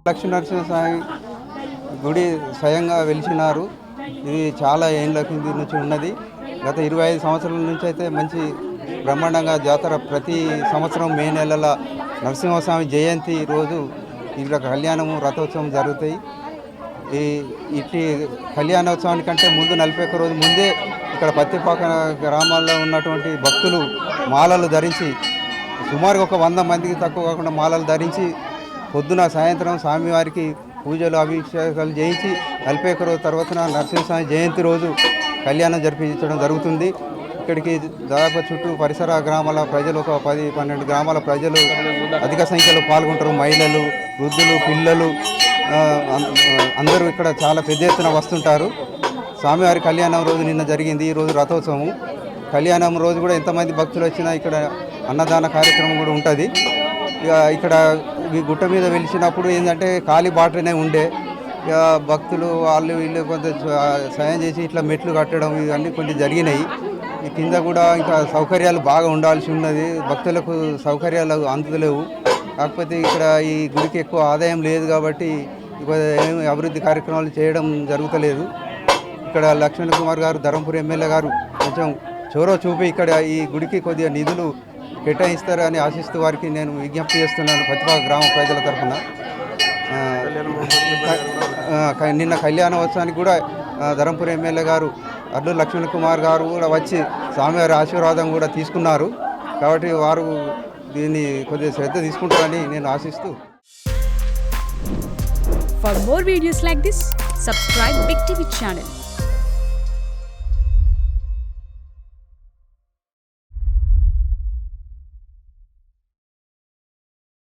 లక్ష్మీనరసింహస్వామి గుడి స్వయంగా వెలిసినారు. ఇది చాలా ఏళ్ళ కింది నుంచి ఉన్నది. గత 25 సంవత్సరాల నుంచి అయితే మంచి బ్రహ్మాండంగా జాతర ప్రతి సంవత్సరం మే నెలల నరసింహస్వామి జయంతి రోజు ఇక్కడ కళ్యాణము రథోత్సవం జరుగుతాయి. ఈ ఇట్టి కళ్యాణోత్సవానికంటే ముందు 41 రోజు ముందే ఇక్కడ పత్తిపాక గ్రామాల్లో ఉన్నటువంటి భక్తులు మాలలు ధరించి సుమారుగా ఒక 100 మందికి తక్కువ కాకుండా మాలలు ధరించి పొద్దున సాయంత్రం స్వామివారికి పూజలు అభిషేకాలు చేయించి 41 రోజు తర్వాత నరసింహస్వామి జయంతి రోజు కళ్యాణం జరిపించడం జరుగుతుంది. ఇక్కడికి దాదాపు చుట్టూ పరిసర గ్రామాల ప్రజలు ఒక 10-12 గ్రామాల ప్రజలు అధిక సంఖ్యలో పాల్గొంటారు. మహిళలు, వృద్ధులు, పిల్లలు అందరూ ఇక్కడ చాలా పెద్ద ఎత్తున వస్తుంటారు. స్వామివారి కళ్యాణం రోజు నిన్న జరిగింది. ఈరోజు రథోత్సవం. కళ్యాణం రోజు కూడా ఎంతమంది భక్తులు వచ్చినా ఇక్కడ అన్నదాన కార్యక్రమం కూడా ఉంటుంది. ఇక్కడ ఈ గుట్ట మీద వెలిసినప్పుడు ఏంటంటే ఖాళీ బాటనే ఉండే, ఇక భక్తులు వాళ్ళు వీళ్ళు కొంత సాయం చేసి ఇట్లా మెట్లు కట్టడం ఇవన్నీ కొన్ని జరిగినాయి. ఈ కింద కూడా ఇంకా సౌకర్యాలు బాగా ఉండాల్సి ఉన్నది. భక్తులకు సౌకర్యాలు అందుతలేవు. కాకపోతే ఇక్కడ ఈ గుడికి ఎక్కువ ఆదాయం లేదు కాబట్టి ఏమి అభివృద్ధి కార్యక్రమాలు చేయడం జరుగుతలేదు. ఇక్కడ లక్ష్మణ్ కుమార్ గారు ధర్మపురి ఎమ్మెల్యే గారు కొంచెం చొరవ చూపి ఇక్కడ ఈ గుడికి కొద్దిగా నిధులు కేటాయిస్తారని ఆశిస్తూ వారికి నేను విజ్ఞప్తి చేస్తున్నాను పత్తిపాక గ్రామ ప్రజల తరఫున. నిన్న కళ్యాణోత్సవానికి కూడా ధర్మపురి ఎమ్మెల్యే గారు అడ్డు లక్ష్మణ్ కుమార్ గారు కూడా వచ్చి స్వామివారి ఆశీర్వాదం కూడా తీసుకున్నారు. కాబట్టి వారు దీన్ని కొద్దిగా శ్రద్ధ తీసుకుంటారని నేను ఆశిస్తూ. For more videos like this, subscribe Big TV channel.